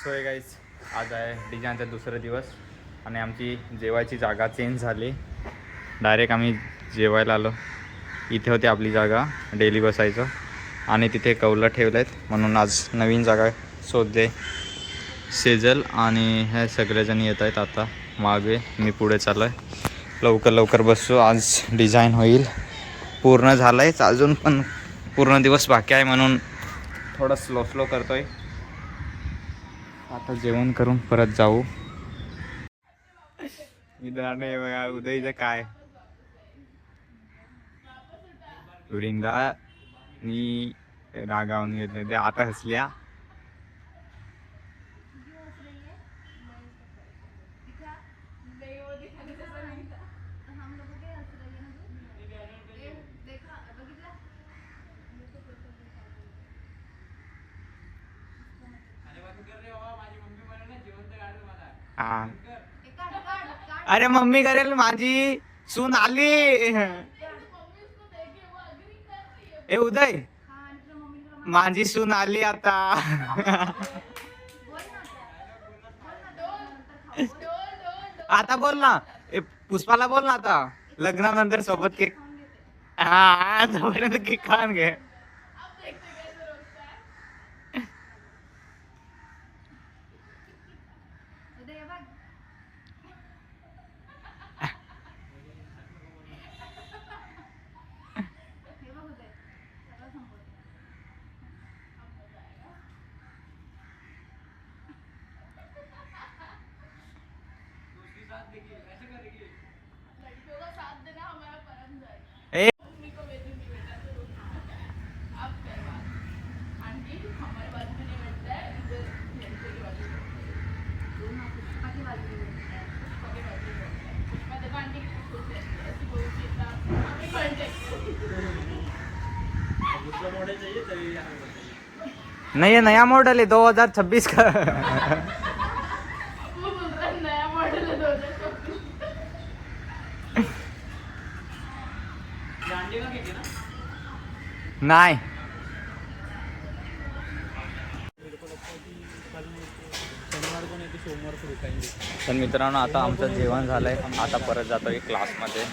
So हे guys, आज आहे डिजाईनचा दुसरा दिवस आणि आमची जेवायची जागा चेंज झाली. डायरेक्ट आम्ही जेवायला आलो. इथे होती आपली जागा डेली बसायचं आणि तिथे कौलं ठेवलं आहेत म्हणून आज नवीन जागा शोधले. सेजल आणि हे सगळेजण येत आहेत आता मागे. मी पुढे चाललो आहे. लवकर बसू, आज डिझाईन होईल. पूर्ण झालं आहेच, अजून पण पूर्ण दिवस बाकी आहे म्हणून थोडं स्लो करतो आहे. आता जेवण करून परत जाऊ. नाही बघा उदयचं काय वृंदा मी रागावून घेतले ते आता हसल्या. हा, अरे मम्मी करेल, माझी सून आली. ए उदय, माझी सून आली आता. आता बोल ना. पुष्पाला बोल ना आता. लग्नानंतर सोबत केक. हा, तोपर्यंत केक खाऊन घे. ए नहीं, नया मॉडल है 2026 का. नया मॉडल है 2026. नाही. तर मित्रांनो, आता आमचं जेवण झालंय. आता परत जातोय क्लासमध्ये.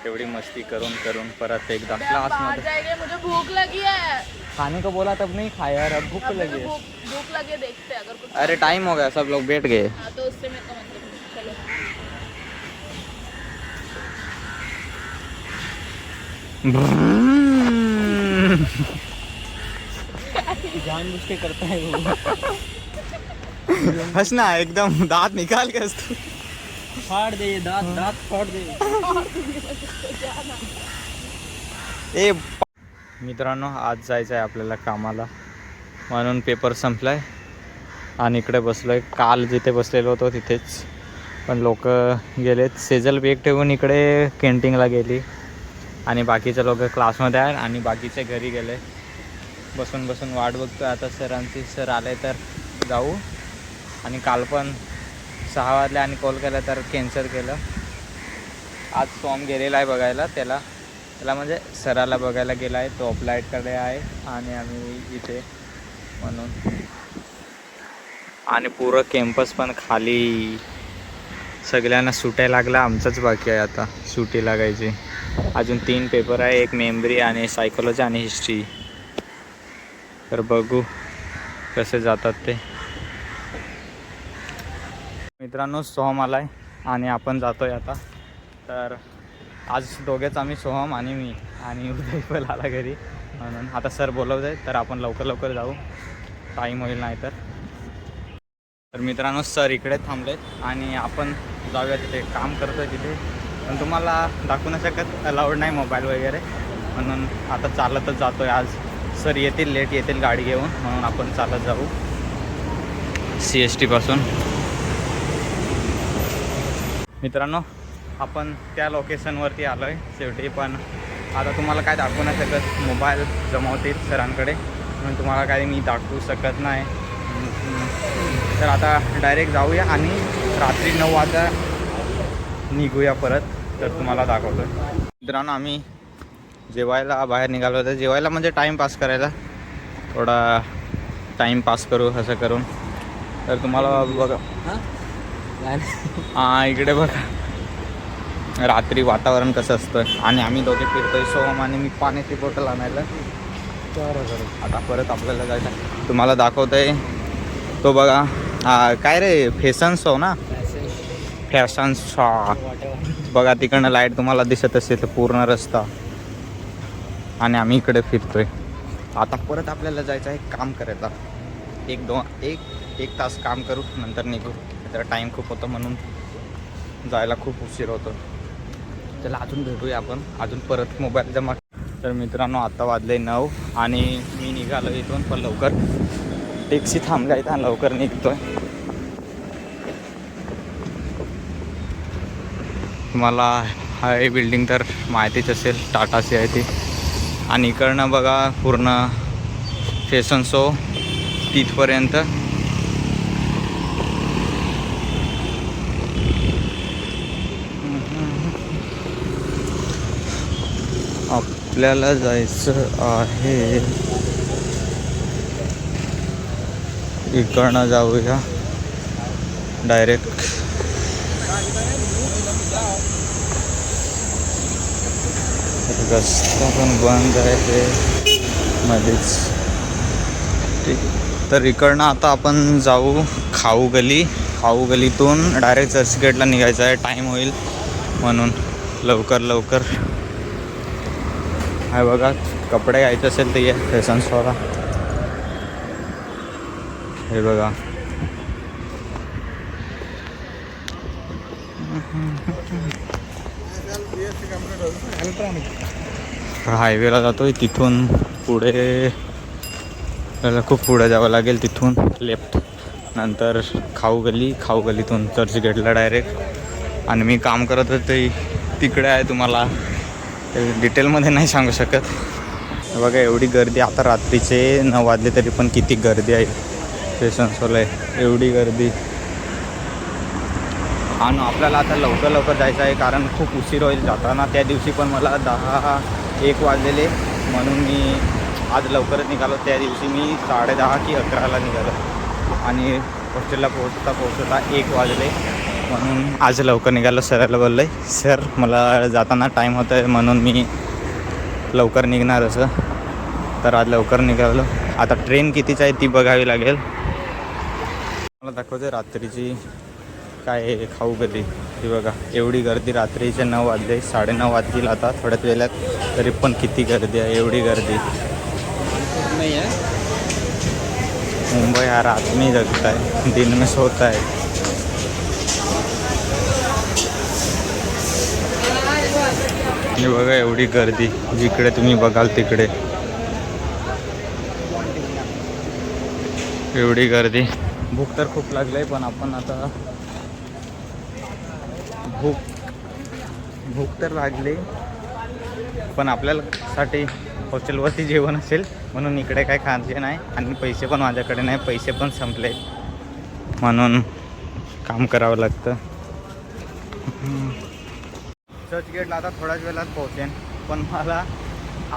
एवढी मस्ती करून परत एकदा क्लासमध्ये. मुझे भूख लगी है. खाने को बोला तब नहीं खाया यार, अब भूख लगी है. भूख लगे, देखते अगर कुछ. अरे टाइम हो गया, सब लोग बैठ गए. हाँ, तो उससे मेरे का मतलब चलो. जानबूझ के करता है वो. हंसना एकदम दांत निकाल के हंस. फाड़ दे दांत फाड़ दे. ए मित्रांनो, आज जायचं आहे आपल्याला कामाला म्हणून पेपर संपलाय आणि इकडे बसलोय. काल जिथे बसलेलो होतो तिथेच, पण लोक गेलेत. सेजल बेग ठेवून इकडे कॅन्टीनला गेली आणि बाकीचे लोक क्लासमध्ये आहेत आणि बाकीचे घरी गेले. बसून वाट बघतो आता सरांची. सर आले तर जाऊ. आणि काल पण 6 वाजले आणि कॉल केला तर कॅन्सल केलं. आज फॉर्म गेलेला आहे बघायला. त्याला म्हणजे सराला बघायला गेला आहे. तो अप्लायकडे आहे आणि आम्ही इथे म्हणून. आणि पुरं कॅम्पस पण खाली. सगळ्यांना सुट्या लागला, आमचंच बाकी आहे आता सुटी लागायची. अजून 3 पेपर आहे, एक मेमरी आणि सायकोलॉजी आणि हिस्ट्री. तर बघू कसे जातात ते. मित्रांनो, सोहम आला आहे आणि आपण जातो आहे आता. तर आज दोघेच आम्ही, सोहम आणि मी, आणि उदय पण आला घरी म्हणून. आता सर बोलवत आहेत तर आपण लवकर जाऊ, टाईम होईल नाही तर. मित्रांनो, सर इकडे थांबलेत आणि आपण जाऊया. तिथे काम करतो तिथे, पण तुम्हाला दाखवू नाही शकत, अलाउड नाही मोबाईल वगैरे, म्हणून आता चालतच जातो आहे. आज सर येतील, लेट येतील गाडी घेऊन, म्हणून आपण चालत जाऊ CST पासून. मित्रांनो, आपण त्या लोकेशनवरती आलो आहे शेवटी. पण आता तुम्हाला काय दाखवू नाही शकत, मोबाईल जमवतील सरांकडे, म्हणून तुम्हाला काय मी दाखवू शकत नाही. तर आता डायरेक्ट जाऊया आणि रात्री 9 वाजता निघूया परत. तर तुम्हाला दाखवतो. मित्रांनो, आम्ही जेवायला बाहेर निघालो होतो. जेवायला म्हणजे टाईमपास करायला, थोडा टाईमपास करू असं करून. तर तुम्हाला बघा हां इकडे बघा रात्री वातावरण कसं असतं आणि आम्ही दोघे फिरतोय सोहम आणि मी पाण्याची बॉटल आणायला आता परत आपल्याला जायचं तुम्हाला दाखवतोय तो बघा काय रे फॅशन शो ना फॅशन शो बघा तिकडनं लाईट तुम्हाला दिसत असेल तर पूर्ण रस्ता आणि आम्ही इकडे फिरतोय आता परत आपल्याला जायचं आहे काम करायला एक तास काम करू नंतर निघू तर टाईम खूप होतो म्हणून जायला खूप उशीर होतो त्याला अजून भेटूया आपण अजून परत मोबाईल जमा तर मित्रांनो आता वाजले 9 आणि मी निघालो इथून पण लवकर टॅक्सी थांबल्या इथं लवकर निघतोय तुम्हाला हा बिल्डिंग तर माहितीच असेल टाटाची आहे ती आणि इकडनं बघा पूर्ण फॅशन शो तिथपर्यंत आपल्याला जायचं आहे इकडनं जाऊया डायरेक्ट रस्ता पण बंद आहे मध्येच ठीक तर इकडनं आता आपण जाऊ खाऊ गलीतून डायरेक्ट चर्चगेटला निघायचं आहे टाईम होईल म्हणून लवकर आहे बघा कपडे घ्यायचे असेल तर ये फॅशन शोला हे बघा हायवेला जातोय तिथून पुढे त्याला खूप पुढे जावं लागेल तिथून लेफ्ट नंतर खाऊ गलीतून चर्चगेटला डायरेक्ट आणि मी काम करत होते तिकडे आहे तुम्हाला डिटेलमध्ये नाही सांगू शकत बघा एवढी गर्दी आता रात्रीचे 9 वाजले तरी पण किती गर्दी आहे फॅशन शोला आहे एवढी गर्दी आणि आपल्याला आता लवकर जायचं आहे कारण खूप उशीर होईल जाताना त्या दिवशी पण मला 10-1 वाजलेले म्हणून मी आज लवकरच निघालो त्या दिवशी मी 10:30 की 11ला निघालो आणि हॉस्टेलला पोहोचता 1 वाजले म्हणून आज लवकर निघालो सराला बोललो आहे सर मला जाताना टाईम होतं आहे म्हणून मी लवकर निघणार असं तर आज लवकर निघालो आता ट्रेन कितीची आहे ती बघावी लागेल मला दाखवते रात्रीची काय खाऊ गली ती बघा एवढी गर्दी रात्रीचे 9 वाजले 9:30 वाजतील आता थोड्याच वेळात तरी पण किती गर्दी आहे एवढी गर्दी नहीं है मुंबई हा रात में जगता है दिन में सोता है हे बघा एवढी गर्दी जिकडे तुम्ही बघाल तिकडे एवढी गर्दी भूक तर खूप लागली आहे पण आपण आता भूक तर लागली पण आपल्यासाठी हॉस्टेलवरती जेवण असेल म्हणून इकडे काय खायचे नाही आणि पैसे पण माझ्याकडे नाही पैसे पण संपले म्हणून काम करावं लागतं चर्चगेटला आता थोड्याच वेळात पोहोचेन पण मला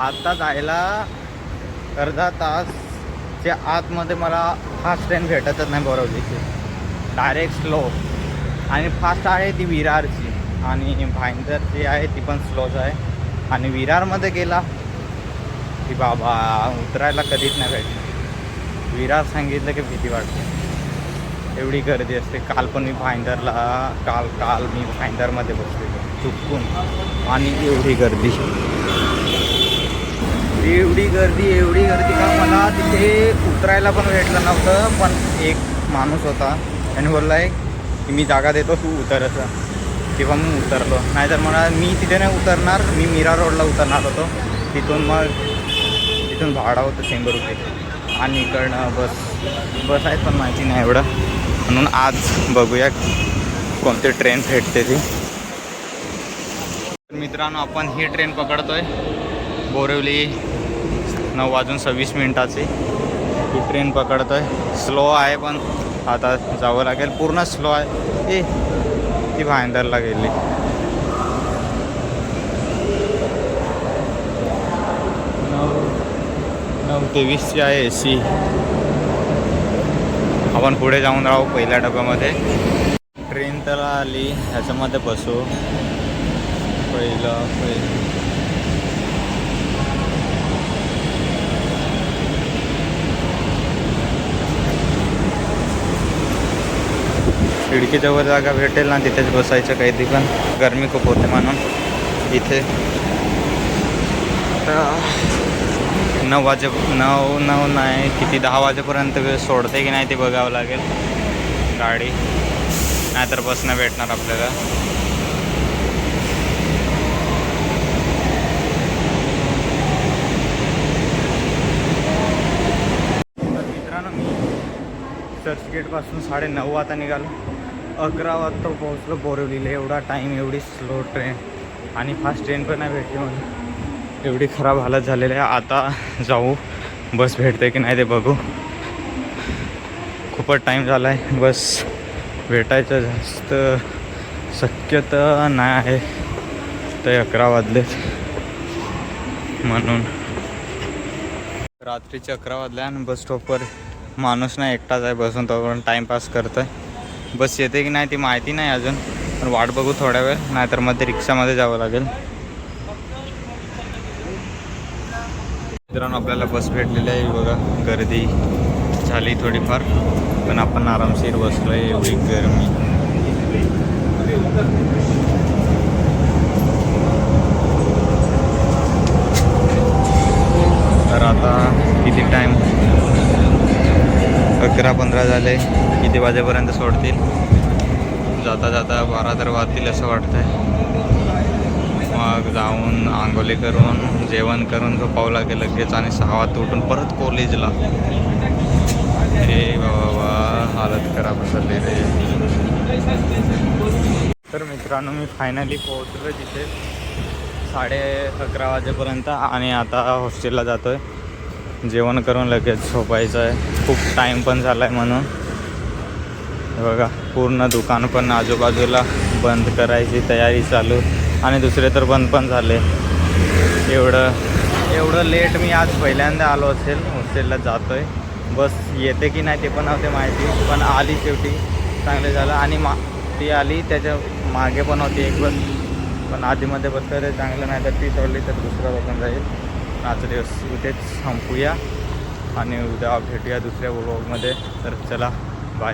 आता जायला अर्धा तासच्या आतमध्ये मला फास्ट ट्रेन भेटतच नाही बोरवलीची डायरेक्ट स्लो आणि फास्ट आहे ती विरारची आणि भाईंदर जी आहे ती पण स्लोच आहे आणि विरारमध्ये गेला की बाबा उतरायला कधीच नाही भेटणार विरार सांगितलं की भीती वाटते एवढी गर्दी असते काल पण मी भाईंदरला काल मी भाईंदरमध्ये बसलेलो चुकून आणि एवढी गर्दी का मला तिथे उतरायला पण भेटलं नव्हतं पण एक माणूस होता त्याने बोलला आहे की मी जागा देतो तू उतरायचं किंवा मी उतरलो नाहीतर मला मी तिथे नाही उतरणार मी मीरा रोडला उतरणार होतो तिथून भाडं होतं 100 रुपये आणि इकडनं बस आहेत पण माहिती नाही एवढं म्हणून आज बघूया कोणती ट्रेन भेटते ती मित्रांनो आपण ही ट्रेन पकडतोय बोरिवली 9:26 ही ट्रेन पकडतोय स्लो आहे पण आता जावं लागेल पूर्ण स्लो आहे ती भाईंदरला गेली 9:23 आहे AC आपण पुढे जाऊन राहू पहिल्या डब्यामध्ये. ट्रेन तर आली, ह्याच्यामध्ये बसू पहिलं. खिडकीजवळ जागा भेटेल ना तिथेच बसायचं. काही पण गरमी खूप होते म्हणून इथे. तर 9 नाही किती 10 वाजेपर्यंत सोडते की नाही ते बघावं लागेल गाडी, नाहीतर बसणं भेटणार आपल्याला. मित्रांनो मी चर्चगेटपासून 9:30 वाजता निघालो, 11 वाजता पोहोचलो बोरिवलीला. एवढा टाईम, एवढी स्लो ट्रेन आणि फास्ट ट्रेन पण नाही भेटली म्हणून एवढी खराब हालत झालेली आहे. आता जाऊ, बस भेटते की नाही ते बघू. खूपच टाईम झाला आहे, बस भेटायचं जास्त शक्यता नाही आहे. तर 11 वाजलेत म्हणून. रात्रीचे 11 वाजले आणि बस स्टॉपवर माणूस नाही, एकटाच आहे बसून. तोपर्यंत टाईमपास करतो आहे. बस येते की नाही ती माहिती नाही अजून, पण वाट बघू थोड्या वेळ, नाहीतर मध्ये रिक्षामध्ये जावं लागेल. मित्रांनो आपल्याला बस भेटलेली आहे बघा. गर्दी झाली थोडीफार, पण आपण आरामशीर बसलो आहे. एवढी गरमी. तर आता किती टाईम, 11:15 झाले. किती वाजेपर्यंत सोडतील? जाता जाता 12 तर वाजतील असं वाटतं आहे. मग जाऊन आंघोळी करून जेवण करून झोपावं लागेल लगेच, आणि 6 वाजता उठून परत कॉलेजला. हे बाबा हालत खराब झाली रे. तर मित्रांनो मी फायनली पोहोचलो तिथे 11:30 वाजेपर्यंत, आणि आता हॉस्टेलला जातो आहे. जेवण करून लगेच झोपायचं आहे. खूप टाईम पण झाला आहे म्हणून. बघा पूर्ण दुकान पण आजूबाजूला बंद करायची तयारी चालू, आणि दुसरे तर बंद पण झाले. एवढं लेट मी आज पहिल्यांदा आलो असेल. हॉस्टेलला जातो आहे. बस येते की नाही ते पण नव्हते माहिती, पण आली शेवटी. चांगलं झालं. आणि ती आली, त्याच्या मागे पण होती एक बस, पण आधीमध्ये बसलं रे चांगलं, नाही तर ती सोडली तर दुसरं बसून जाईल. आजचा दिवस इथेच संपूया आणि उद्या भेटूया दुसऱ्या व्लॉगमध्ये. तर चला बाय.